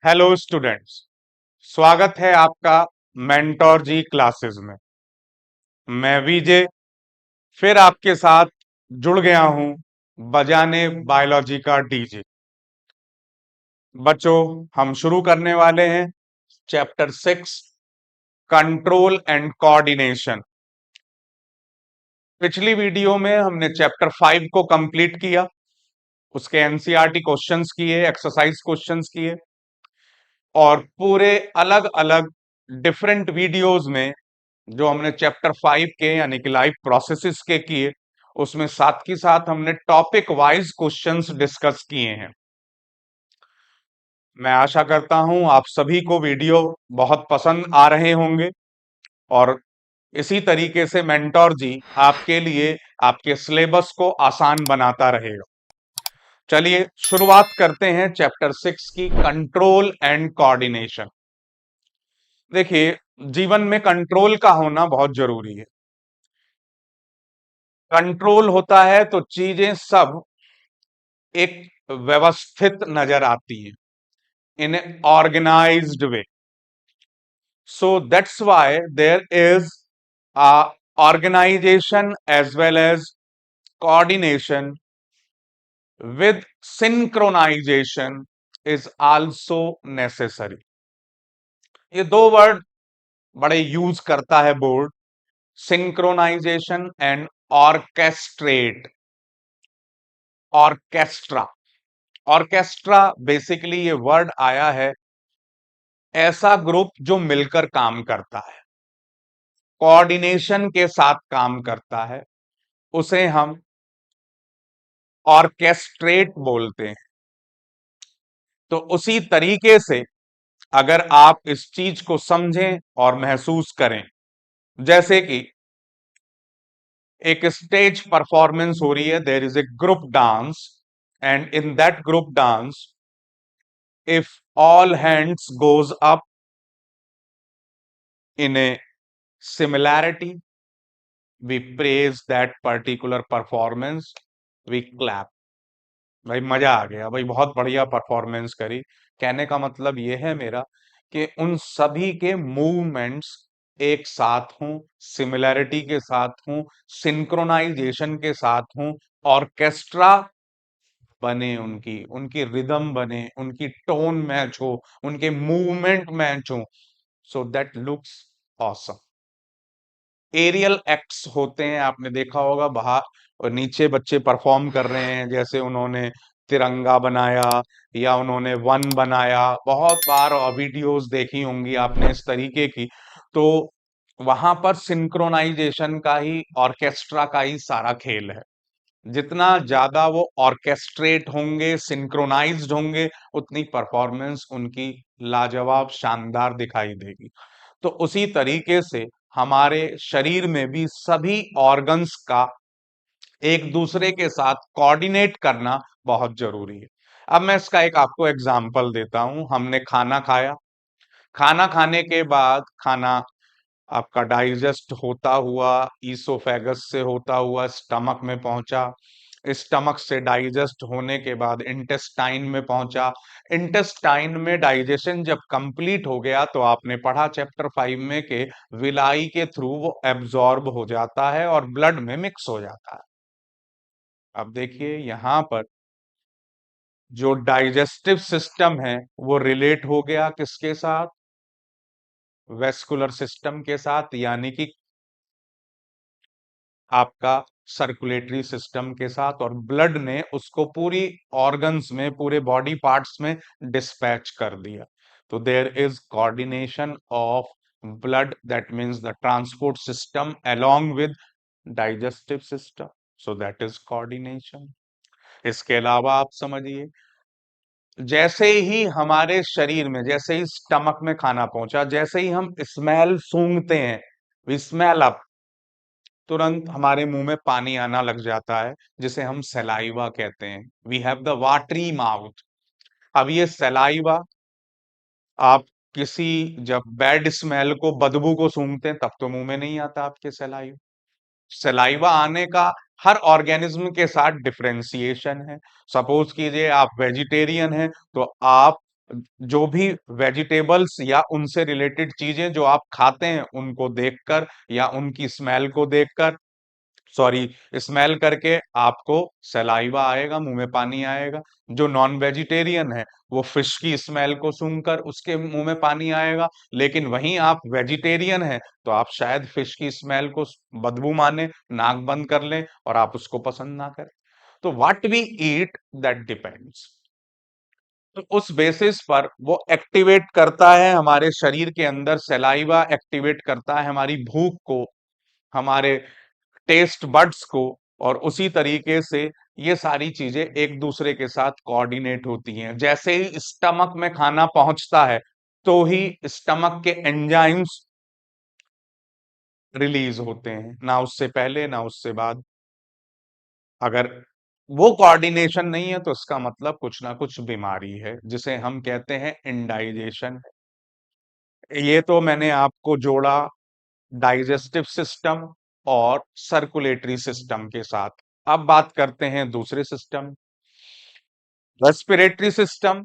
Hello students. स्वागत है आपका मेंटोर जी क्लासेस में। मैं विजय फिर आपके साथ जुड़ गया हूं बजाने बायोलॉजी का डीजे। बच्चों, हम शुरू करने वाले हैं चैप्टर 6, कंट्रोल एंड कोऑर्डिनेशन। पिछली वीडियो में हमने चैप्टर 5 को कंप्लीट किया, उसके एनसीईआरटी क्वेश्चंस किए, एक्सरसाइज क्वेश्चंस किए, और पूरे अलग अलग डिफरेंट वीडियोस में जो हमने चैप्टर 5 के यानी कि लाइफ प्रोसेसेस के किए, उसमें साथ के साथ हमने टॉपिक वाइज क्वेश्चंस डिस्कस किए हैं। मैं आशा करता हूं आप सभी को वीडियो बहुत पसंद आ रहे होंगे, और इसी तरीके से मेंटोर जी आपके लिए आपके सिलेबस को आसान बनाता रहेगा। चलिए शुरुआत करते हैं चैप्टर 6 की, कंट्रोल एंड कोऑर्डिनेशन। देखिए, जीवन में कंट्रोल का होना बहुत जरूरी है। कंट्रोल होता है तो चीजें सब एक व्यवस्थित नजर आती हैं, in organized way. So that's why there is a organization as well as coordination with synchronization is also necessary. ये दो वर्ड बड़े यूज करता है board, synchronization and orchestrate. Orchestra, orchestra basically ये वर्ड आया है ऐसा ग्रुप जो मिलकर काम करता है, कोऑर्डिनेशन के साथ काम करता है, उसे हम ऑर्केस्ट्रेट बोलते हैं। तो उसी तरीके से अगर आप इस चीज को समझें और महसूस करें, जैसे कि एक स्टेज परफॉर्मेंस हो रही है, there is a group dance, and in that group dance if all hands goes up in a similarity, we praise that particular performance, we clap. भाई मजा आ गया, भाई बहुत बढ़िया परफॉर्मेंस करी। कहने का मतलब यह है मेरा कि उन सभी के मूवमेंट्स एक साथ हूं, सिमिलैरिटी के साथ हूं, सिंक्रोनाइजेशन के साथ हूं, ऑर्केस्ट्रा बने, उनकी उनकी रिदम बने, उनकी टोन मैच हो, उनके मूवमेंट मैच हो, so that looks awesome. Aerial acts होते हैं, आपने देखा होगा बाहर और नीचे बच्चे परफॉर्म कर रहे हैं, जैसे उन्होंने तिरंगा बनाया या उन्होंने वन बनाया। बहुत बार वीडियोस देखी होंगी आपने इस तरीके की। तो वहां पर सिंक्रोनाइजेशन का ही, ऑर्केस्ट्रा का ही सारा खेल है। जितना ज्यादा वो ऑर्केस्ट्रेट होंगे, सिंक्रोनाइज्ड होंगे, उतनी परफॉर्मेंस उनकी लाजवाब, शानदार दिखाई देगी। तो उसी तरीके से हमारे शरीर में भी सभी ऑर्गन्स का एक दूसरे के साथ कोऑर्डिनेट करना बहुत जरूरी है। अब मैं इसका एक आपको एग्जांपल देता हूं। हमने खाना खाया, खाना खाने के बाद खाना आपका डाइजेस्ट होता हुआ, ईसोफेगस से होता हुआ स्टमक में पहुंचा, स्टमक से डाइजेस्ट होने के बाद इंटेस्टाइन में पहुंचा। इंटेस्टाइन में डाइजेशन जब कंप्लीट हो गया तो आपने पढ़ा चैप्टर 5 में कि विलाई के थ्रू वो एब्जॉर्ब हो जाता है और ब्लड में मिक्स हो जाता है। अब देखिए यहां पर जो डाइजेस्टिव सिस्टम है वो रिलेट हो गया किसके साथ? वेस्कुलर सिस्टम के साथ, यानी कि आपका सर्कुलेटरी सिस्टम के साथ, और ब्लड ने उसको पूरी ऑर्गन्स में, पूरे बॉडी पार्ट्स में डिस्पैच कर दिया। तो there is coordination of blood, that means the transport system along with digestive system, so that is coordination. इसके अलावा आप समझिए, जैसे ही हमारे शरीर में, जैसे ही स्टमक में खाना पहुंचा, जैसे ही हम स्मेल सूंघते हैं, वी स्मेल अप, तुरंत हमारे मुंह में पानी आना लग जाता है, जिसे हम सलाइवा कहते हैं। We have the watery mouth. अब ये सलाइवा, आप किसी जब बैड स्मेल को, बदबू को सूंघते हैं तब तो मुंह में नहीं आता आपके सलाइवा। सलाइवा आने का हर ऑर्गेनिज्म के साथ डिफरेंशिएशन है। सपोज कीजिए आप वेजिटेरियन हैं तो आप जो भी वेजिटेबल्स या उनसे रिलेटेड चीजें जो आप खाते हैं उनको देखकर या उनकी स्मेल को देखकर, सॉरी, स्मेल करके आपको सलाइवा आएगा, मुंह में पानी आएगा। जो नॉन वेजिटेरियन है वो फिश की स्मेल को सूंघकर उसके मुंह में पानी आएगा, लेकिन वहीं आप वेजिटेरियन हैं तो आप शायद फिश की स्मेल को बदबू माने, नाक बंद कर लें और आप उसको पसंद ना करें। तो what we eat, that depends. तो उस बेसिस पर वो एक्टिवेट करता है हमारे शरीर के अंदर, सलाइवा एक्टिवेट करता है हमारी भूख को, हमारे टेस्ट बड्स को, और उसी तरीके से ये सारी चीजें एक दूसरे के साथ कोऑर्डिनेट होती हैं। जैसे ही स्टमक में खाना पहुंचता है तो ही स्टमक के एंजाइम्स रिलीज होते हैं, ना उससे पहले ना उससे बाद। अगर वो कोऑर्डिनेशन नहीं है तो इसका मतलब कुछ ना कुछ बीमारी है, जिसे हम कहते हैं इंडाइजेशन। ये तो मैंने आपको जोड़ा डाइजेस्टिव सिस्टम और सर्कुलेटरी सिस्टम के साथ। अब बात करते हैं दूसरे सिस्टम, रेस्पिरेटरी सिस्टम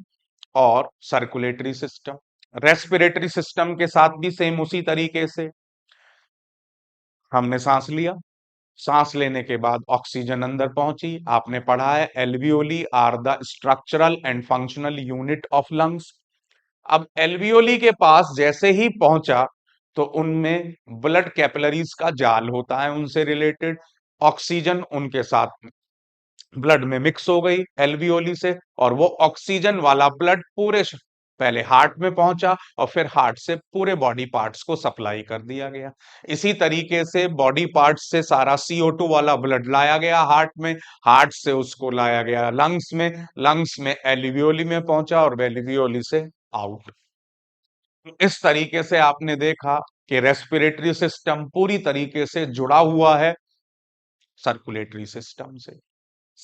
और सर्कुलेटरी सिस्टम। रेस्पिरेटरी सिस्टम के साथ भी सेम उसी तरीके से हमने सांस लिया, सांस लेने के बाद ऑक्सीजन अंदर पहुंची। आपने पढ़ा है alveoli are the structural and functional unit of lungs. अब एल्वियोली के पास जैसे ही पहुंचा तो उनमें ब्लड कैपिलरीज का जाल होता है उनसे रिलेटेड, ऑक्सीजन उनके साथ ब्लड में मिक्स हो गई एल्वियोली से, और वो ऑक्सीजन वाला ब्लड पहले हार्ट में पहुंचा और फिर हार्ट से पूरे बॉडी पार्ट्स को सप्लाई कर दिया गया। इसी तरीके से बॉडी पार्ट्स से सारा CO2 वाला ब्लड लाया गया हार्ट में, हार्ट से उसको लाया गया लंग्स में, लंग्स में एल्वियोली में पहुंचा और एल्वियोली से आउट। इस तरीके से आपने देखा कि रेस्पिरेटरी सिस्टम पूरी तरीके से जुड़ा हुआ है सर्कुलेटरी सिस्टम से।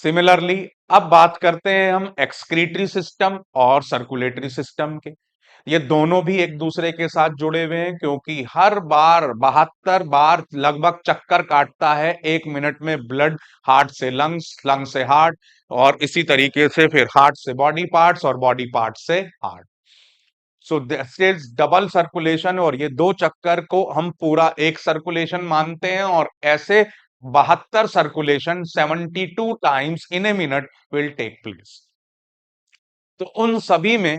सिमिलरली अब बात करते हैं हम एक्सक्रीटरी सिस्टम और सर्कुलेटरी सिस्टम के। ये दोनों भी एक दूसरे के साथ जुड़े हुए हैं, क्योंकि हर बार 72 बार लगभग चक्कर काटता है 1 मिनट में ब्लड, हार्ट से लंग्स, लंग से हार्ट, और इसी तरीके से फिर हार्ट से बॉडी पार्ट्स और बॉडी पार्ट्स से heart. So this is double circulation, और ये दो चक्कर को हम पूरा एक सर्कुलेशन मानते हैं, और ऐसे 72 circulation 72 times in a minute will take place. तो उन सभी में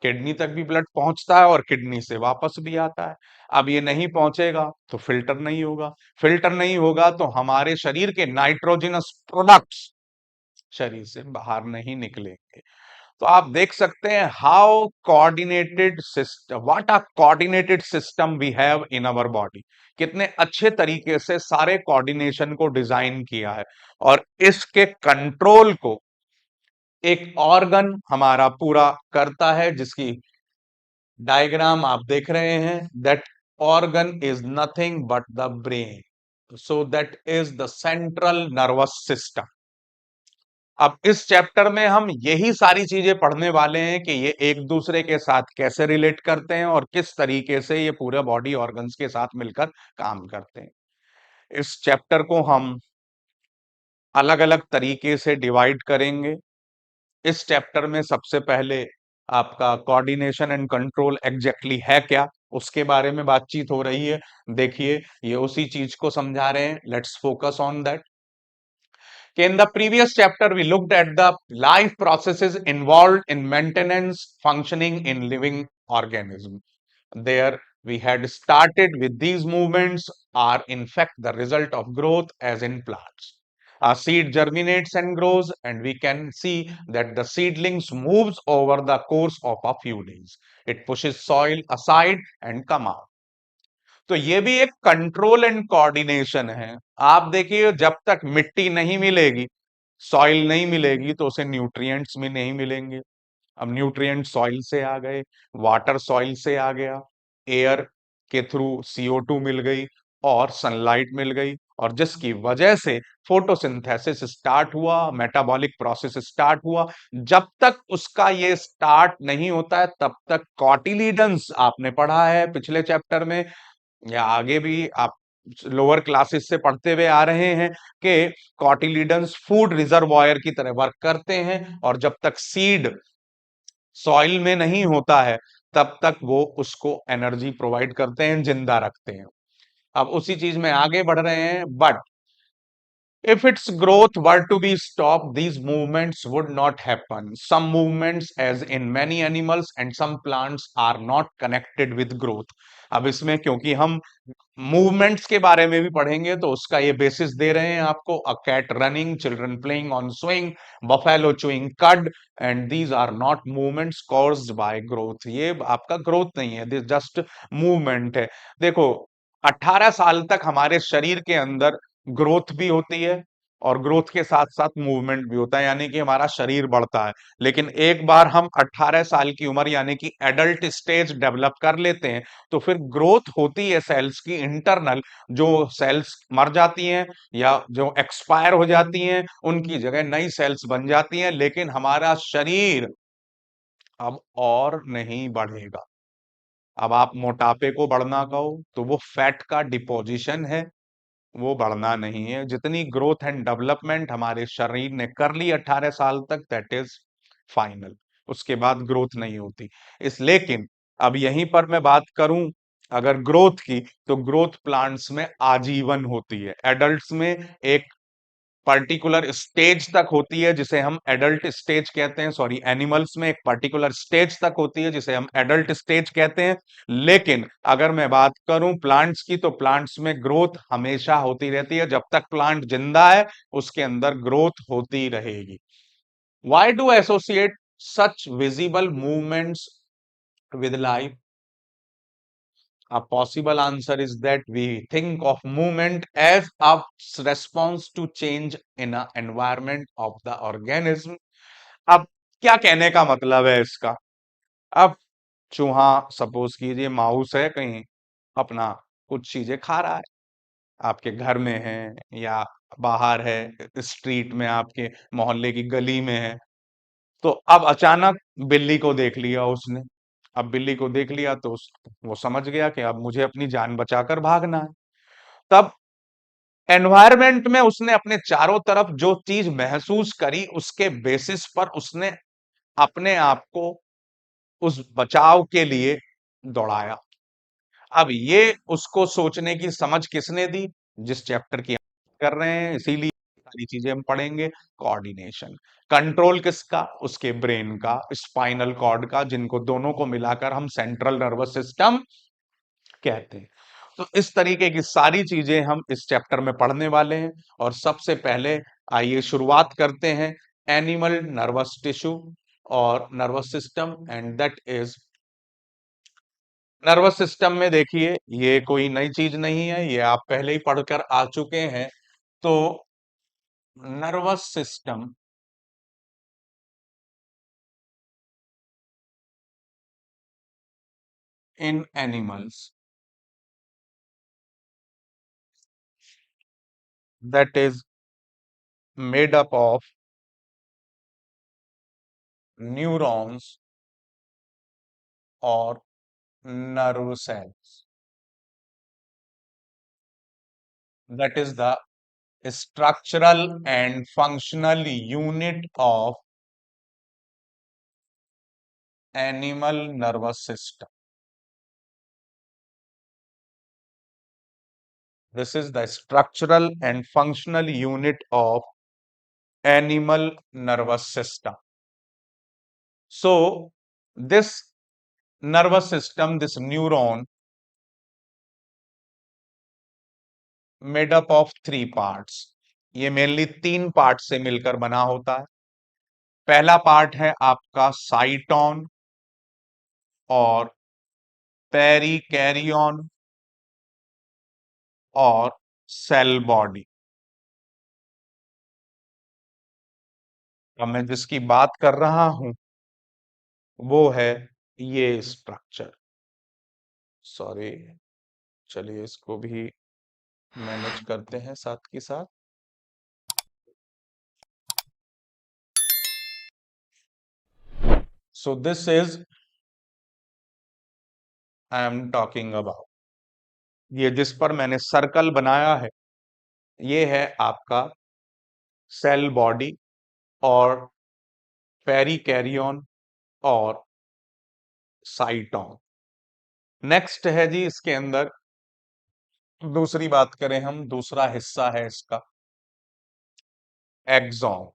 किडनी तक भी ब्लड पहुंचता है और किडनी से वापस भी आता है। अब ये नहीं पहुंचेगा तो फिल्टर नहीं होगा, फिल्टर नहीं होगा तो हमारे शरीर के नाइट्रोजनस प्रोडक्ट्स शरीर से बाहर नहीं निकलेंगे। तो आप देख सकते हैं how coordinated system, what a coordinated system we have in our body. कितने अच्छे तरीके से सारे कोऑर्डिनेशन को डिजाइन किया है, और इसके कंट्रोल को एक ऑर्गन हमारा पूरा करता है, जिसकी डायग्राम आप देख रहे हैं। That organ is nothing but the brain, so that is the central nervous system. अब इस चैप्टर में हम यही सारी चीजें पढ़ने वाले हैं कि ये एक दूसरे के साथ कैसे रिलेट करते हैं और किस तरीके से ये पूरे बॉडी ऑर्गन्स के साथ मिलकर काम करते हैं। इस चैप्टर को हम अलग अलग तरीके से डिवाइड करेंगे। इस चैप्टर में सबसे पहले आपका कोऑर्डिनेशन एंड कंट्रोल एग्जैक्टली है क्या, उसके बारे में बातचीत हो रही है। देखिए ये उसी चीज को समझा रहे हैं, let's focus on that. In the previous chapter, we looked at the life processes involved in maintenance functioning in living organism. There, we had started with these movements are in fact the result of growth as in plants. A seed germinates and grows, and we can see that the seedlings moves over the course of a few days. It pushes soil aside and come out. तो ये भी एक control and coordination है। आप देखिए जब तक मिट्टी नहीं मिलेगी, सॉइल नहीं मिलेगी, तो उसे न्यूट्रिएंट्स भी नहीं मिलेंगे। अब न्यूट्रिएंट सॉइल से आ गए, वाटर सॉइल से आ गया, एयर के थ्रू CO2 मिल गई और सनलाइट मिल गई, और जिसकी वजह से फोटोसिंथेसिस स्टार्ट हुआ, मेटाबॉलिक प्रोसेस स्टार्ट हुआ। जब तक उसका ये स्टार्ट नहीं होता है तब तक कॉटिलीडन्स आपने पढ़ा है पिछले चैप्टर में, या आगे भी आप लोअर क्लासेस से पढ़ते हुए आ रहे हैं कि कॉटिलीडन्स फूड रिजर्वॉयर की तरह वर्क करते हैं, और जब तक सीड सॉइल में नहीं होता है, तब तक वो उसको एनर्जी प्रोवाइड करते हैं, जिंदा रखते हैं। अब उसी चीज में आगे बढ़ रहे हैं, but if its growth were to be stopped, these movements would not happen. Some movements, as in many animals and some plants, are not connected with growth. अब इसमें क्योंकि हम मूवमेंट्स के बारे में भी पढ़ेंगे तो उसका ये बेसिस दे रहे हैं आपको, a cat running, children playing on swing, buffalo chewing cud, and these are not movements caused by growth. ये आपका ग्रोथ नहीं है, दिस जस्ट मूवमेंट है। देखो, 18 साल तक हमारे शरीर के अंदर ग्रोथ भी होती है और ग्रोथ के साथ साथ मूवमेंट भी होता है, यानी कि हमारा शरीर बढ़ता है। लेकिन एक बार हम 18 साल की उम्र यानी कि एडल्ट स्टेज डेवलप कर लेते हैं, तो फिर ग्रोथ होती है सेल्स की इंटरनल। जो सेल्स मर जाती हैं या जो एक्सपायर हो जाती हैं, उनकी जगह नई सेल्स बन जाती हैं, लेकिन हमारा शरीर अब और नहीं बढ़ेगा। अब आप मोटापे को बढ़ना कहो तो वो फैट का डिपोजिशन है, वो बढ़ना नहीं है। जितनी ग्रोथ एंड डेवलपमेंट हमारे शरीर ने कर ली 18 साल तक, दैट इज फाइनल। उसके बाद ग्रोथ नहीं होती। इस लेकिन अब यहीं पर मैं बात करूं अगर ग्रोथ की, तो ग्रोथ प्लांट्स में आजीवन होती है। एडल्ट्स में एक पर्टिकुलर स्टेज तक होती है जिसे हम एडल्ट स्टेज कहते हैं, सॉरी, एनिमल्स में एक पर्टिकुलर स्टेज तक होती है जिसे हम एडल्ट स्टेज कहते हैं। लेकिन अगर मैं बात करूं प्लांट्स की, तो प्लांट्स में ग्रोथ हमेशा होती रहती है। जब तक प्लांट जिंदा है, उसके अंदर ग्रोथ होती रहेगी। Why do associate such visible movements with life? A possible answer is that we think of movement as a response to change in a environment of the organism. अब क्या कहने का मतलब है इसका? अब चूहा, सपोज कीजिए माउस है, कहीं अपना कुछ चीजें खा रहा है, आपके घर में है या बाहर है, स्ट्रीट में, आपके मोहल्ले की गली में है। तो अब अचानक बिल्ली को देख लिया उसने। अब बिल्ली को देख लिया तो वो समझ गया कि अब मुझे अपनी जान बचाकर भागना है। तब एनवायरमेंट में उसने अपने चारों तरफ जो चीज महसूस करी, उसके बेसिस पर उसने अपने आप को उस बचाव के लिए दौड़ाया। अब ये उसको सोचने की समझ किसने दी? जिस चैप्टर की हम कर रहे हैं, इसीलिए सारी चीजें हम पढ़ेंगे। कोऑर्डिनेशन, कंट्रोल किसका? उसके ब्रेन का, स्पाइनल कॉर्ड का, जिनको दोनों को मिलाकर हम सेंट्रल नर्वस सिस्टम कहते हैं। तो इस तरीके की सारी चीजें हम इस चैप्टर में पढ़ने वाले हैं। और सबसे पहले आइए शुरुआत करते हैं एनिमल नर्वस टिश्यू और nervous system, and that is nervous system में। देखिए, ये कोई नई चीज नहीं है, ये आप पहले ही पढ़कर आ चुके हैं। तो nervous system in animals, that is made up of neurons और nerve cells, that is the structural and functional unit of animal nervous system. This is the structural and functional unit of animal nervous system. So this nervous system, this neuron, made up of three parts. ये mainly तीन part से मिलकर बना होता है। पहला part है आपका साइटोन और पेरिकैरियन और सेल बॉडी। अब मैं जिसकी बात कर रहा हूं वो है ये स्ट्रक्चर। सॉरी, चलिए इसको भी मैनेज करते हैं साथ के साथ। सो this is I am talking about, ये जिस पर मैंने सर्कल बनाया है, ये है आपका सेल बॉडी और पेरिकैरियन और साइटोन। नेक्स्ट है जी इसके अंदर, दूसरी बात करें हम, दूसरा हिस्सा है इसका axon.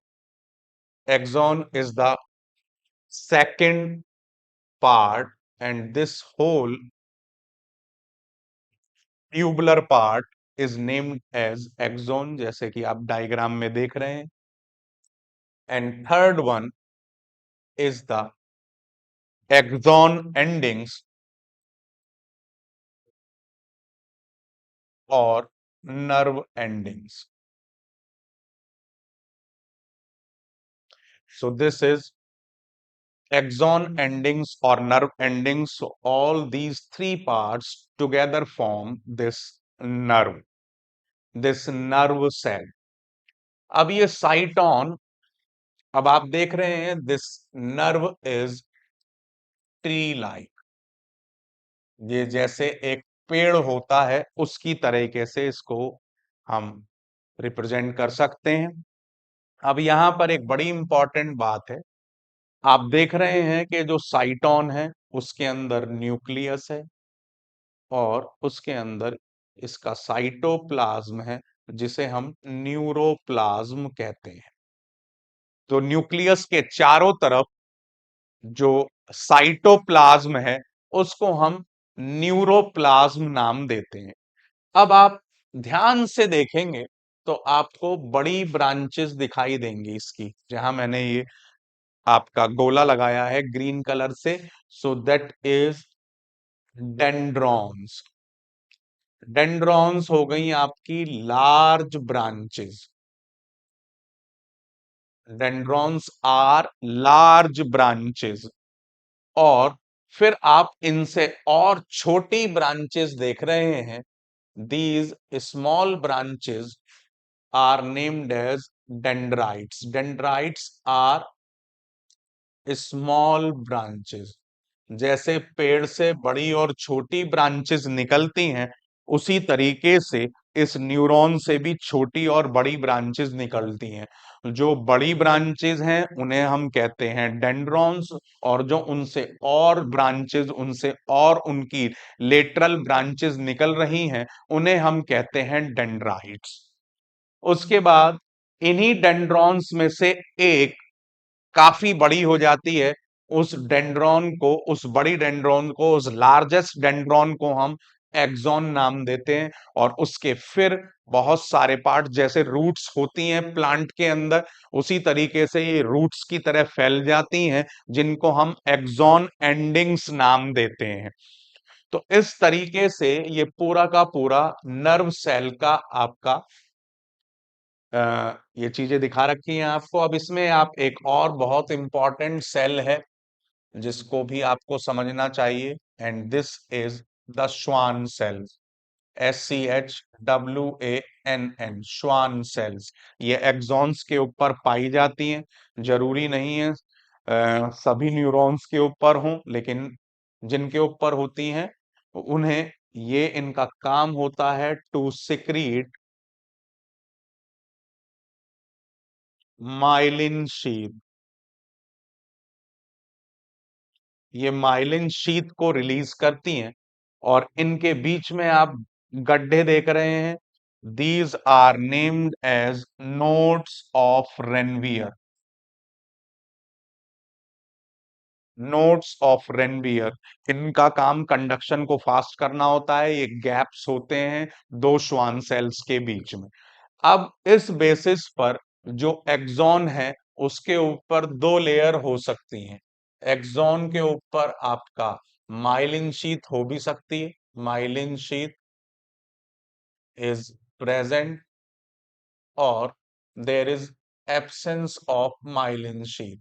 Axon is the second part, and this whole tubular part is named as axon, जैसे कि आप डायग्राम में देख रहे हैं। And third one is the axon endings और nerve endings. So this is axon endings or nerve endings. So all these three parts together form this nerve cell. अब ये साइटोन, अब आप देख रहे हैं this nerve is tree like, ये जैसे एक पेड़ होता है उसकी तरीके से इसको हम रिप्रेजेंट कर सकते हैं। अब यहां पर एक बड़ी इंपॉर्टेंट बात है, आप देख रहे हैं कि जो साइटोन है उसके अंदर न्यूक्लियस है और उसके अंदर इसका साइटोप्लाज्म है जिसे हम न्यूरोप्लाज्म कहते हैं। तो न्यूक्लियस के चारों तरफ जो साइटोप्लाज्म है उसको हम न्यूरोप्लाज्म नाम देते हैं। अब आप ध्यान से देखेंगे तो आपको बड़ी ब्रांचेस दिखाई देंगी इसकी, जहां मैंने ये आपका गोला लगाया है ग्रीन कलर से, so that is dendrons. Dendrons हो गई आपकी large branches. Dendrons are large branches. और फिर आप इनसे और छोटी ब्रांचेस देख रहे हैं, these small branches are named as dendrites. Dendrites are small branches. जैसे पेड़ से बड़ी और छोटी ब्रांचेस निकलती हैं, उसी तरीके से इस न्यूरॉन से भी छोटी और बड़ी ब्रांचेस निकलती हैं। जो बड़ी ब्रांचेस हैं उन्हें हम कहते हैं डेंड्रॉन्स, और जो उनसे और ब्रांचेस, उनसे और उनकी लेटरल ब्रांचेस निकल रही हैं, उन्हें हम कहते हैं डेंड्राइट्स। उसके बाद इन्हीं डेंड्रॉन्स में से एक काफी बड़ी हो जाती है, उस डेंड्रॉन को, उस बड़ी डेंड्रॉन को, उस लार्जेस्ट डेंड्रॉन को हम एक्सॉन नाम देते हैं। और उसके फिर बहुत सारे पार्ट, जैसे रूट्स होती हैं प्लांट के अंदर, उसी तरीके से ये रूट्स की तरह फैल जाती हैं, जिनको हम एक्सॉन एंडिंग्स नाम देते हैं। तो इस तरीके से ये पूरा का पूरा नर्व सेल का आपका ये चीजें दिखा रखी हैं आपको। अब इसमें आप एक और बहुत इंपॉर्टेंट सेल है जिसको भी आपको समझना चाहिए, and this is the Schwann cells. SCHWANN, Schwann cells. ये एक्सॉन्स के ऊपर पाई जाती हैं। जरूरी नहीं है सभी न्यूरॉन्स के ऊपर हों, लेकिन जिनके ऊपर होती हैं उन्हें ये इनका काम होता है टू सिक्रीट माइलिन शीथ। ये माइलिन शीथ को रिलीज करती हैं, और इनके बीच में आप गड्ढे देख रहे हैं, these are named as nodes of Ranvier. Nodes of Ranvier, इनका काम कंडक्शन को फास्ट करना होता है। ये गैप्स होते हैं दो श्वान सेल्स के बीच में। अब इस बेसिस पर जो एक्सॉन है उसके ऊपर दो लेयर हो सकती हैं। एक्सॉन के ऊपर आपका माइलिन शीथ हो भी सकती है, myelin sheath is present, or there is absence of myelin sheath.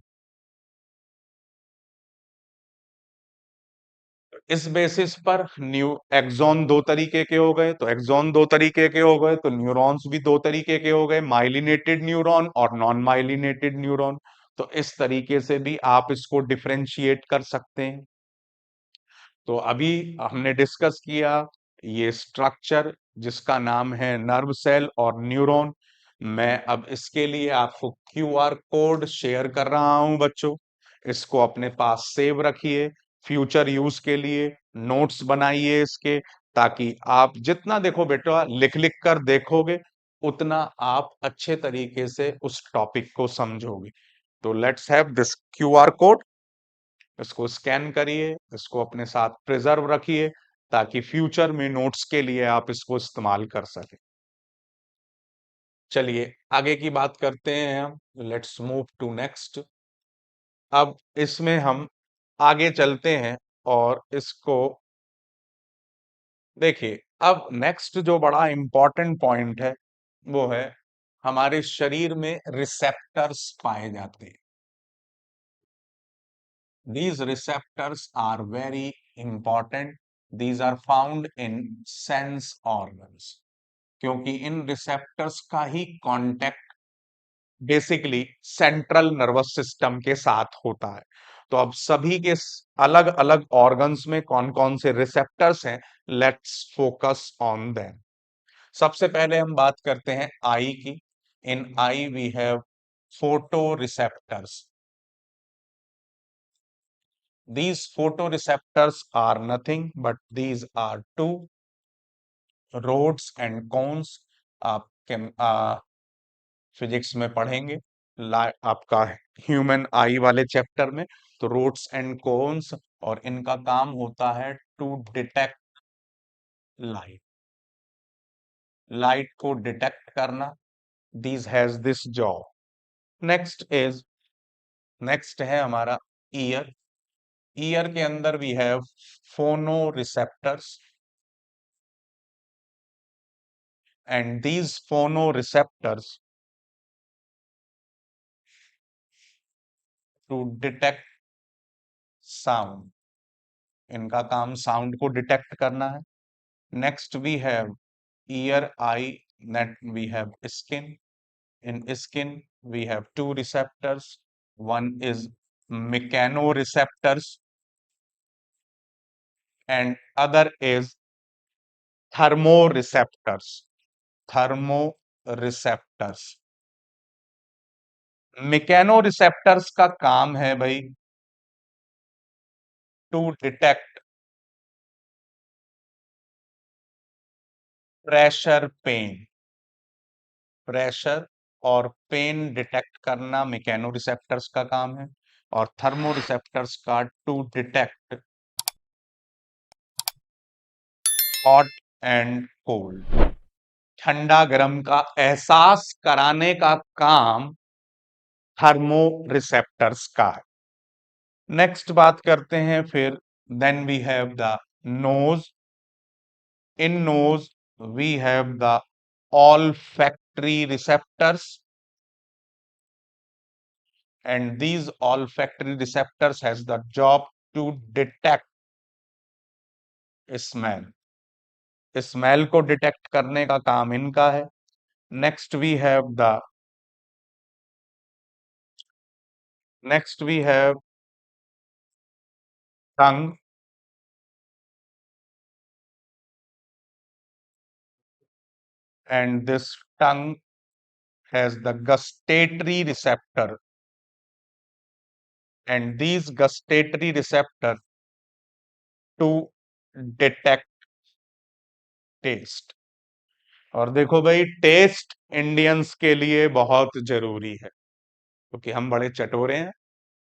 इस बेसिस पर न्यू एक्सॉन दो तरीके के हो गए, तो एक्सॉन दो तरीके के हो गए तो न्यूरॉन्स भी दो तरीके के हो गए, माइलिनेटेड न्यूरॉन और नॉन माइलिनेटेड न्यूरॉन। तो इस तरीके से भी आप इसको डिफरेंशिएट कर सकते हैं। तो अभी हमने डिस्कस किया ये स्ट्रक्चर जिसका नाम है नर्व सेल और न्यूरॉन। मैं अब इसके लिए आपको क्यूआर कोड शेयर कर रहा हूं बच्चों, इसको अपने पास सेव रखिए। फ्यूचर यूज के लिए नोट्स बनाइए इसके, ताकि आप जितना देखो बेटा लिख लिख कर देखोगे उतना आप अच्छे तरीके से उस टॉपिक को समझोगे। तो let's have this QR code, इसको स्कैन करिए, इसको अपने साथ प्रिजर्व रखिए, ताकि फ्यूचर में नोट्स के लिए आप इसको इस्तेमाल कर सके। चलिए आगे की बात करते हैं हम, लेट्स मूव टू नेक्स्ट। अब इसमें हम आगे चलते हैं और इसको देखिए। अब नेक्स्ट जो बड़ा इंपॉर्टेंट पॉइंट है वो है हमारे शरीर में रिसेप्टर्स पाए जाते हैं। These receptors are very important. These are found in sense organs. क्योंकि इन रिसेप्टर्स का ही contact basically central nervous system के साथ होता है। तो अब सभी के अलग अलग ऑर्गन्स में कौन कौन से रिसेप्टर्स हैं, लेट्स फोकस ऑन देम। सबसे पहले हम बात करते हैं आई की। In eye we have photoreceptors. These photoreceptors are nothing but these are two rods and cones। आप फिजिक्स में पढ़ेंगे आपका ह्यूमन आई वाले चैप्टर में। तो रोड्स एंड कोन्स, और इनका काम होता है टू डिटेक्ट लाइट, लाइट को डिटेक्ट करना। This has this job. Next है हमारा ईयर। ईयर के अंदर वी हैव फोनो receptors, and these phonoreceptors to detect sound। इनका काम साउंड को डिटेक्ट करना है। Next we have ear eye, next we have skin. In skin we have two receptors, one is mechanoreceptors and other is thermoreceptors। Thermoreceptors, mechanoreceptors का काम है भाई to detect pressure pain. Pressure और pain detect करना mechanoreceptors का काम है, और थर्मोरिसेप्टर्स का to detect hot and cold. ठंडा गर्म का एहसास कराने का काम थर्मोरिसेप्टर्स का है। नेक्स्ट बात करते हैं फिर, then we have the nose. In nose we have the olfactory receptors, and these olfactory receptors has the job to detect smell। Smell को डिटेक्ट करने का काम इनका है। Next we have tongue, and this tongue has the gustatory receptor, and these gustatory receptor to detect taste। और देखो भाई, test Indians के लिए बहुत जरूरी है, क्योंकि हम बड़े चटोरे हैं,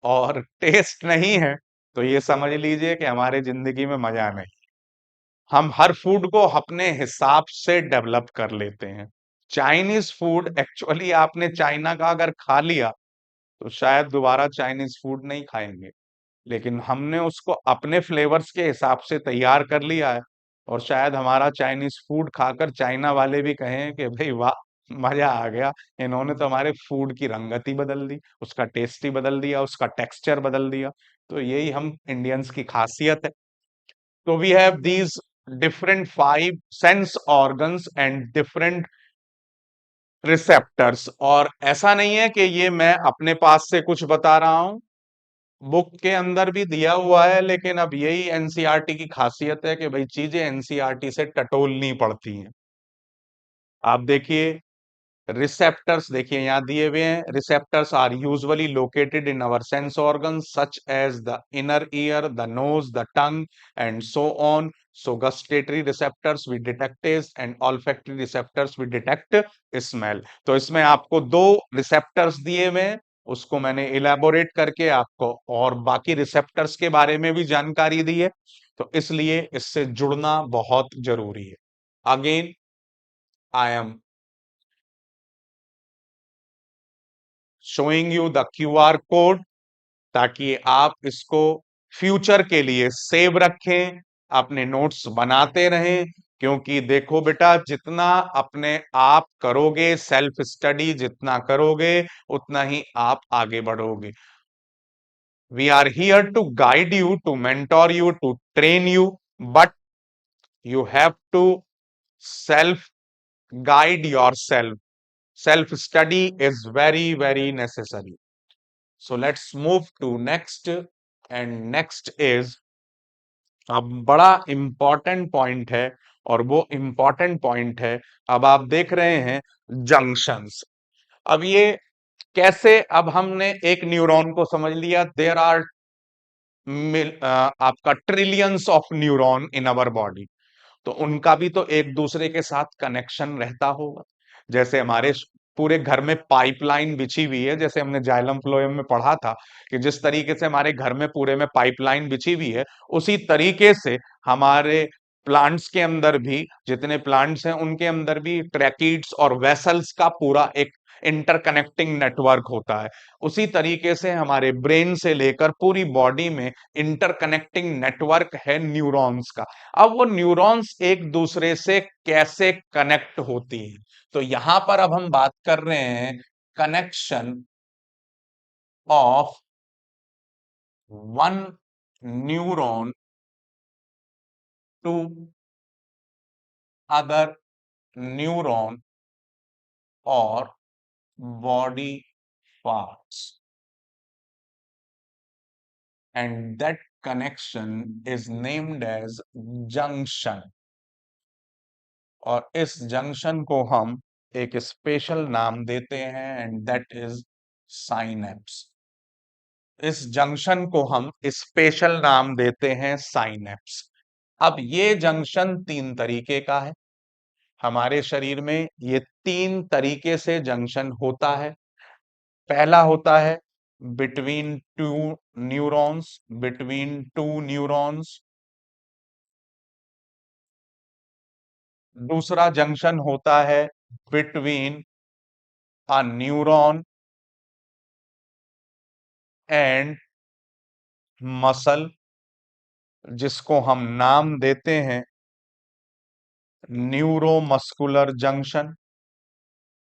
और टेस्ट नहीं है तो ये समझ लीजिए कि हमारे जिंदगी में मजा नहीं। हम हर फूड को अपने हिसाब से डेवलप कर लेते हैं। चाइनीज फूड एक्चुअली आपने चाइना का अगर खा लिया तो शायद दोबारा चाइनीज फूड नहीं खाएंगे, लेकिन हमने उसको अपने फ्लेवर्स के हिसाब से तैयार कर लिया है, और शायद हमारा चाइनीज फूड खाकर चाइना वाले भी कहें कि भाई वाह, मजा आ गया, इन्होंने तो हमारे फूड की रंगत ही बदल दी, उसका टेस्ट ही बदल दिया, उसका टेक्सचर बदल दिया। तो यही हम इंडियंस की खासियत है। तो we have these different 5 sense organs and different receptors. और ऐसा नहीं है कि ये मैं अपने पास से कुछ बता रहा हूं, बुक के अंदर भी दिया हुआ है, लेकिन अब यही एनसीईआरटी की खासियत है कि भाई चीजें एनसीईआरटी से टटोलनी पड़ती हैं। आप देखिए, रिसेप्टर्स देखिए यहां दिए हुए हैं, receptors are usually located in our sense organ such as the inner ear, the nose, the tongue and so on. So gustatory receptors we detect taste and olfactory receptors we detect smell. तो इसमें आपको दो receptors दिए हुए हैं, उसको मैंने elaborate करके आपको और बाकी रिसेप्टर्स के बारे में भी जानकारी दी है, तो इसलिए इससे जुड़ना बहुत जरूरी है. Again I am showing you the QR code ताकि आप इसको फ्यूचर के लिए सेव रखें, अपने नोट्स बनाते रहें. क्योंकि देखो बेटा, जितना अपने आप करोगे, सेल्फ स्टडी जितना करोगे, उतना ही आप आगे बढ़ोगे. We are here to guide you, to mentor you, to train you, but you have to self guide yourself. Self study is very very necessary. So let's move to next, and next is अब बड़ा important point है, और वो important point है, अब आप देख रहे हैं जंक्शंस. अब ये कैसे, अब हमने एक न्यूरॉन को समझ लिया, देयर आर आपका trillions of neuron in our body, तो उनका भी तो एक दूसरे के साथ कनेक्शन रहता होगा. जैसे हमारे पूरे घर में पाइपलाइन बिछी हुई है, जैसे हमने जाइलम फ्लोएम में पढ़ा था कि जिस तरीके से हमारे घर में पूरे में पाइपलाइन बिछी हुई है, उसी तरीके से हमारे प्लांट्स के अंदर भी, जितने प्लांट्स हैं उनके अंदर भी ट्रैकिड्स और वेसल्स का पूरा एक इंटरकनेक्टिंग नेटवर्क होता है. उसी तरीके से हमारे ब्रेन से लेकर पूरी बॉडी में इंटरकनेक्टिंग नेटवर्क है न्यूरॉन्स का. अब वो न्यूरॉन्स एक दूसरे से कैसे कनेक्ट होती हैं, तो यहां पर अब हम बात कर रहे हैं connection of one neuron to other neuron और body parts, and that connection is named as junction. और इस जंक्शन को हम एक स्पेशल नाम देते हैं, एंड दैट इज साइनेप्स. इस जंक्शन को हम स्पेशल नाम देते हैं साइनेप्स. अब ये जंक्शन तीन तरीके का है. हमारे शरीर में ये तीन तरीके से जंक्शन होता है. पहला होता है between two neurons, between two neurons. दूसरा जंक्शन होता है between a neuron and muscle, जिसको हम नाम देते हैं न्यूरोमस्कुलर जंक्शन.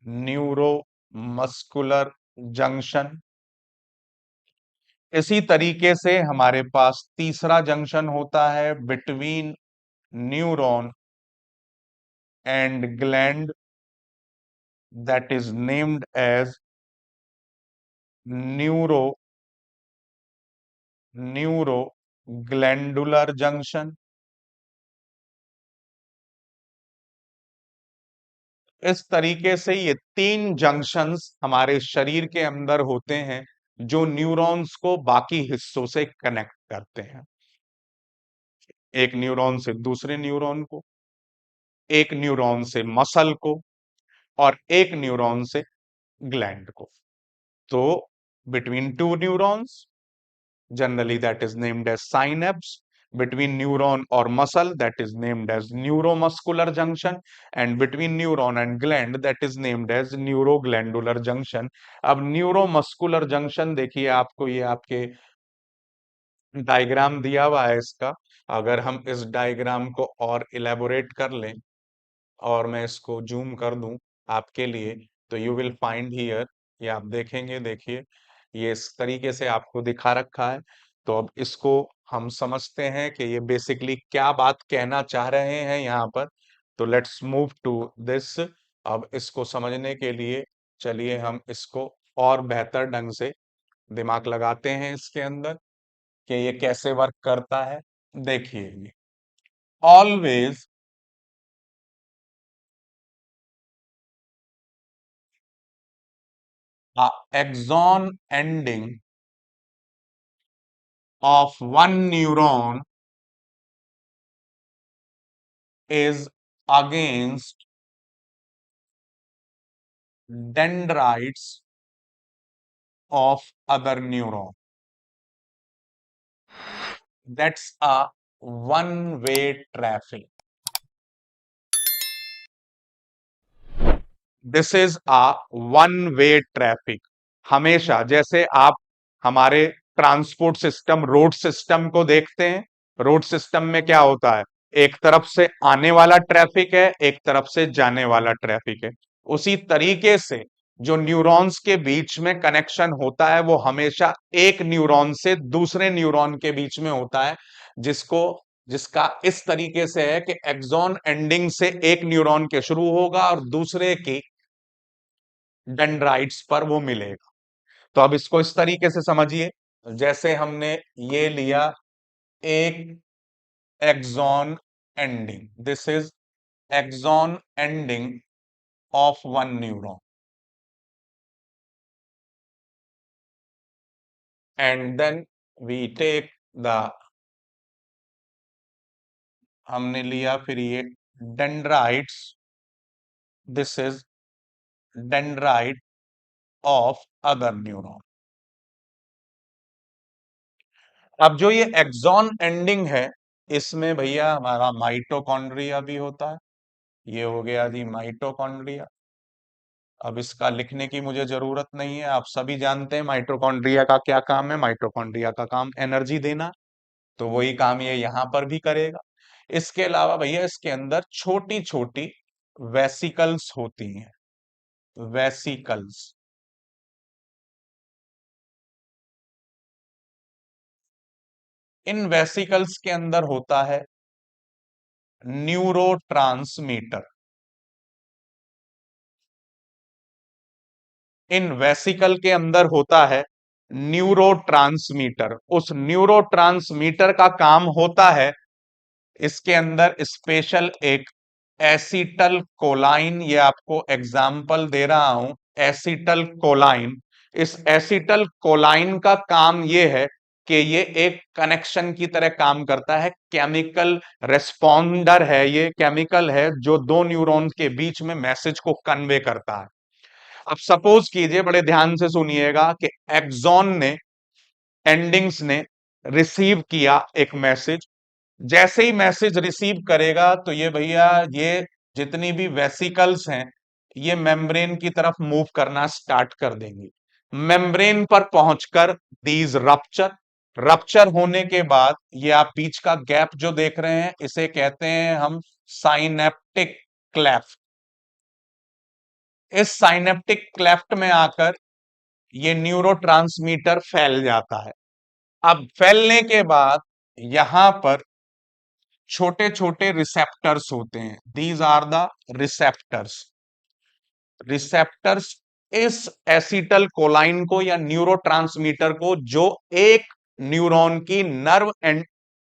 Neuromuscular junction. इसी तरीके से हमारे पास तीसरा जंक्शन होता है between neuron and gland, that is named as neuro neuro glandular junction. इस तरीके से ये तीन जंक्शंस हमारे शरीर के अंदर होते हैं, जो न्यूरॉन्स को बाकी हिस्सों से कनेक्ट करते हैं. एक न्यूरॉन से दूसरे न्यूरॉन को, एक न्यूरॉन से मसल को, और एक न्यूरॉन से ग्लैंड को. तो between two neurons, generally that is named as synapse. between neuron or muscle, that is named as neuromuscular junction, and between neuron and gland, that is named as neuroglandular junction. अब neuromuscular junction देखिए, आपको ये आपके diagram दिया हुआ है इसका. अगर हम इस डायग्राम को और इलेबोरेट कर लें, और मैं इसको जूम कर दूं आपके लिए, तो यू विल फाइंड हियर, ये आप देखेंगे, देखिए ये इस तरीके से आपको दिखा रखा है. तो अब इसको हम समझते हैं कि ये बेसिकली क्या बात कहना चाह रहे हैं यहाँ पर. तो लेट्स मूव टू दिस. अब इसको समझने के लिए चलिए हम इसको और बेहतर ढंग से दिमाग लगाते हैं इसके अंदर कि ये कैसे वर्क करता है. देखिए, always axon ending of one neuron is against dendrites of other neuron. That's a one-way traffic. This is a one way traffic. हमेशा जैसे आप हमारे ट्रांसपोर्ट सिस्टम रोड सिस्टम को देखते हैं, रोड सिस्टम में क्या होता है, एक तरफ से आने वाला ट्रैफिक है, एक तरफ से जाने वाला ट्रैफिक है। उसी तरीके से जो न्यूरॉन्स के बीच में कनेक्शन होता है वो हमेशा एक न्यूरॉन से दूसरे न्यूरॉन के बीच में होता है, जिसको जिसका इस तरीके से है कि एक्सॉन एंडिंग से एक न्यूरॉन के शुरू होगा और दूसरे की डेंड्राइट्स पर वो मिलेगा। तो अब इसको इस तरीके से समझिए, जैसे हमने ये लिया एक axon ending, this is axon ending of one neuron, and then we take the, हमने लिया फिर ये dendrites, this is dendrite of other neuron. अब जो ये एक्सॉन एंडिंग है, इसमें भैया हमारा माइटोकॉन्ड्रिया भी होता है। ये हो गया जी माइटोकॉन्ड्रिया। अब इसका लिखने की मुझे जरूरत नहीं है, आप सभी जानते हैं माइटोकॉन्ड्रिया का क्या काम है। माइटोकॉन्ड्रिया का काम एनर्जी देना, तो वही काम ये यहां पर भी करेगा। इसके अलावा भैया इसके अंदर छोटी छोटी वेसिकल्स होती हैं, वेसिकल्स। इन वेसिकल्स के अंदर होता है न्यूरोट्रांसमीटर। इन वेसिकल के अंदर होता है न्यूरोट्रांसमीटर। उस न्यूरोट्रांसमीटर का काम होता है, इसके अंदर स्पेशल एक एसिटल कोलाइन, ये आपको एग्जाम्पल दे रहा हूं, एसिटल कोलाइन। इस एसिटल कोलाइन का काम ये है कि ये एक कनेक्शन की तरह काम करता है, केमिकल रेस्पॉन्डर है, ये केमिकल है जो दो न्यूरॉन्स के बीच में मैसेज को कन्वे करता है। अब सपोज कीजिए, बड़े ध्यान से सुनिएगा कि एक्सॉन ने, एंडिंग्स ने रिसीव किया एक मैसेज। जैसे ही मैसेज रिसीव करेगा तो ये भैया ये जितनी भी वेसिकल्स हैं ये मेम्ब्रेन की तरफ मूव करना स्टार्ट कर देंगी। मेम्ब्रेन पर पहुंचकर दीज रप्चर, रप्चर होने के बाद ये आप बीच का गैप जो देख रहे हैं इसे कहते हैं हम साइनेप्टिक क्लेफ्ट। इस साइनेप्टिक क्लेफ्ट में आकर ये न्यूरोट्रांसमीटर फैल जाता है। अब फैलने के बाद यहां पर छोटे छोटे रिसेप्टर्स होते हैं, these are the receptors. Receptors इस एसिटल कोलाइन को या न्यूरोट्रांसमीटर को जो एक न्यूरॉन की नर्व एंड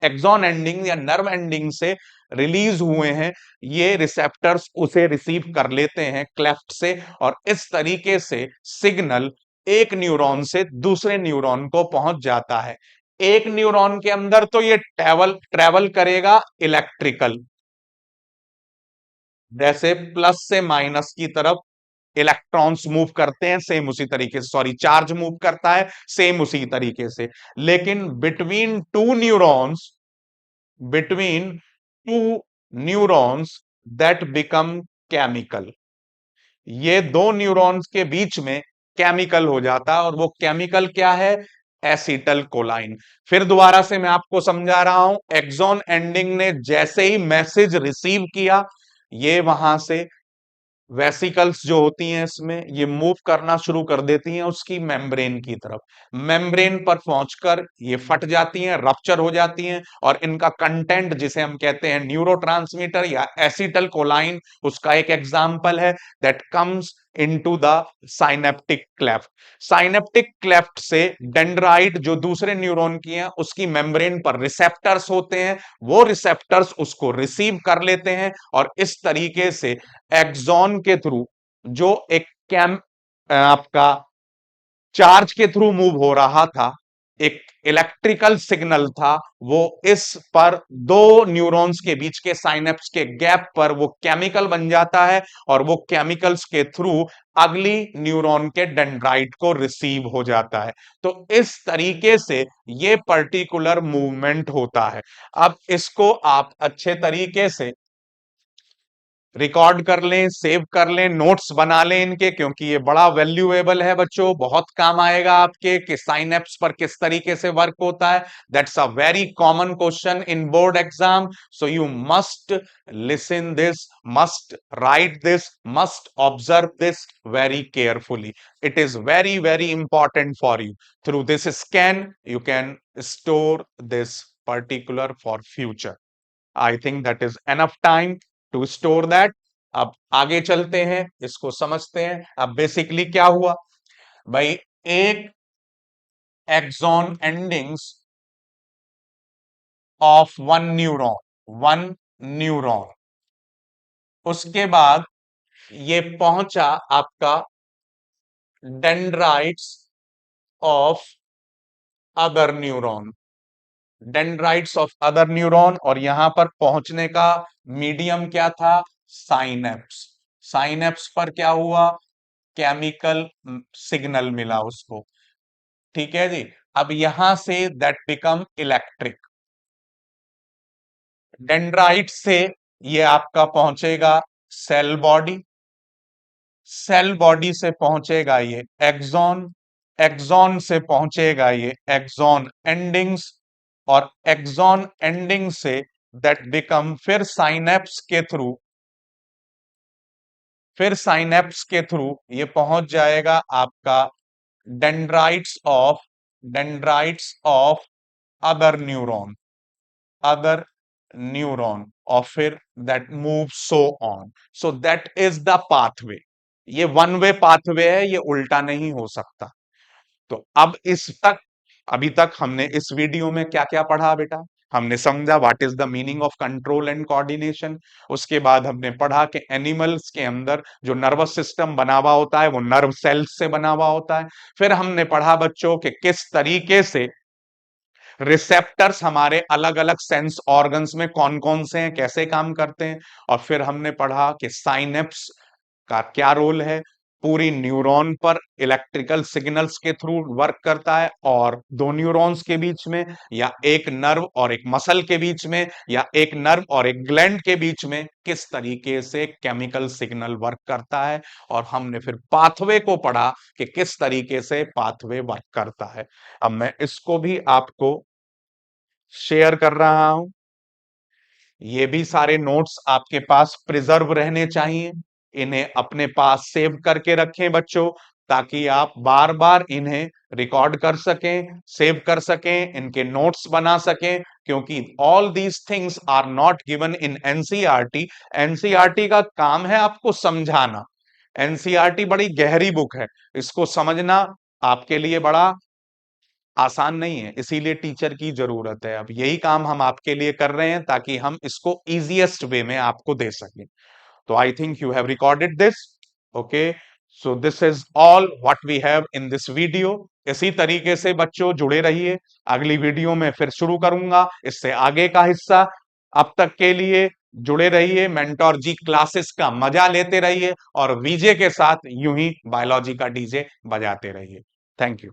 एक्सॉन एंडिंग या नर्व एंडिंग से रिलीज हुए हैं, ये रिसेप्टर्स उसे रिसीव कर लेते हैं क्लेफ्ट से, और इस तरीके से सिग्नल एक न्यूरॉन से दूसरे न्यूरॉन को पहुंच जाता है। एक न्यूरॉन के अंदर तो ये ट्रेवल ट्रेवल करेगा इलेक्ट्रिकल, जैसे प्लस से माइनस की तरफ इलेक्ट्रॉन्स मूव करते हैं, सेम उसी तरीके से, सॉरी चार्ज मूव करता है सेम उसी तरीके से। लेकिन between two neurons, between two neurons that become chemical, ये दो न्यूरॉन्स के बीच में केमिकल हो जाता है, और वो केमिकल क्या है, एसिटल कोलाइन। फिर दोबारा से मैं आपको समझा रहा हूं, एक्सॉन एंडिंग ने जैसे ही मैसेज रिसीव किया, ये वहां से वेसिकल्स जो होती हैं इसमें ये मूव करना शुरू कर देती हैं उसकी मेम्ब्रेन की तरफ। मेम्ब्रेन पर पहुंचकर ये फट जाती हैं, रप्चर हो जाती हैं, और इनका कंटेंट जिसे हम कहते हैं न्यूरोट्रांसमीटर या एसिटल कोलाइन, उसका एक एग्जांपल है that comes into the synaptic cleft. Synaptic cleft से डेंड्राइट जो दूसरे न्यूरॉन की है उसकी मेम्ब्रेन पर रिसेप्टर्स होते हैं, वो रिसेप्टर्स उसको रिसीव कर लेते हैं, और इस तरीके से एक्सॉन के थ्रू जो एक कैम आपका चार्ज के थ्रू मूव हो रहा था, एक इलेक्ट्रिकल सिग्नल था, वो इस पर दो न्यूरॉन्स के बीच के साइनेप्स के गैप पर वो केमिकल बन जाता है और वो केमिकल्स के थ्रू अगली न्यूरॉन के डेंड्राइट को रिसीव हो जाता है। तो इस तरीके से ये पर्टिकुलर मूवमेंट होता है। अब इसको आप अच्छे तरीके से रिकॉर्ड कर लें, सेव कर लें, नोट्स बना लें इनके, क्योंकि ये बड़ा वैल्यूएबल है बच्चों, बहुत काम आएगा आपके कि साइनेप्स पर किस तरीके से वर्क होता है। That's a very common question in board exam, so you must listen this, must write this, must observe this very carefully. It is very very important for you. Through this scan you can store this particular for future. I think that is enough time to store that. अब आगे चलते हैं, इसको समझते हैं। अब basically क्या हुआ भाई, एक axon endings of one neuron, उसके बाद ये पहुंचा आपका dendrites of other neuron, dendrites of other neuron, और यहां पर पहुंचने का मीडियम क्या था, साइनेप्स। साइनेप्स पर क्या हुआ, केमिकल सिग्नल मिला उसको। ठीक है जी। अब यहां से दैट बिकम इलेक्ट्रिक। डेंड्राइट से ये आपका पहुंचेगा सेल बॉडी, सेल बॉडी से पहुंचेगा ये एक्सॉन, एक्सॉन से पहुंचेगा ये एक्सॉन एंडिंग्स, और एक्सॉन एंडिंग से दैट बिकम फिर साइनेप्स के थ्रू, फिर साइनेप्स के थ्रू ये पहुंच जाएगा आपका dendrites of, dendrites of other neuron, other neuron, और फिर that move so on. So that is the pathway. ये वन वे पाथवे है, ये उल्टा नहीं हो सकता। तो अब इस तक, अभी तक हमने इस वीडियो में क्या क्या पढ़ा बेटा, हमने समझा what is the meaning of control and coordination. उसके बाद हमने पढ़ा कि एनिमल्स के अंदर जो नर्वस सिस्टम बना हुआ होता है वो नर्व सेल्स से बना हुआ होता है। फिर हमने पढ़ा बच्चों कि किस तरीके से रिसेप्टर्स हमारे अलग अलग सेंस ऑर्गन्स में कौन कौन से हैं, कैसे काम करते हैं। और फिर हमने पढ़ा कि साइनेप्स का क्या रोल है, पूरी न्यूरॉन पर इलेक्ट्रिकल सिग्नल्स के थ्रू वर्क करता है, और दो न्यूरॉन्स के बीच में, या एक नर्व और एक मसल के बीच में, या एक नर्व और एक ग्लैंड के बीच में किस तरीके से केमिकल सिग्नल वर्क करता है। और हमने फिर पाथवे को पढ़ा कि किस तरीके से पाथवे वर्क करता है। अब मैं इसको भी आपको शेयर कर रहा हूं। ये भी सारे नोट्स आपके पास प्रिजर्व रहने चाहिए, इन्हें अपने पास सेव करके रखें बच्चों, ताकि आप बार बार इन्हें रिकॉर्ड कर सकें, सेव कर सकें, इनके नोट्स बना सकें, क्योंकि all these things are not given in NCERT. NCERT का काम है आपको समझाना। एनसीईआरटी बड़ी गहरी बुक है, इसको समझना आपके लिए बड़ा आसान नहीं है, इसीलिए टीचर की जरूरत है। अब यही काम हम आपके लिए कर रहे हैं, ताकि हम इसको इजीएस्ट वे में आपको दे सकें। तो I think you have recorded this. Okay, so this is all what we have in this video. इसी तरीके से बच्चों जुड़े रहिए, अगली वीडियो में फिर शुरू करूंगा इससे आगे का हिस्सा। अब तक के लिए जुड़े रहिए, मेंटोर जी क्लासेस का मजा लेते रहिए, और वीजे के साथ यूं ही बायोलॉजी का डीजे बजाते रहिए। Thank you.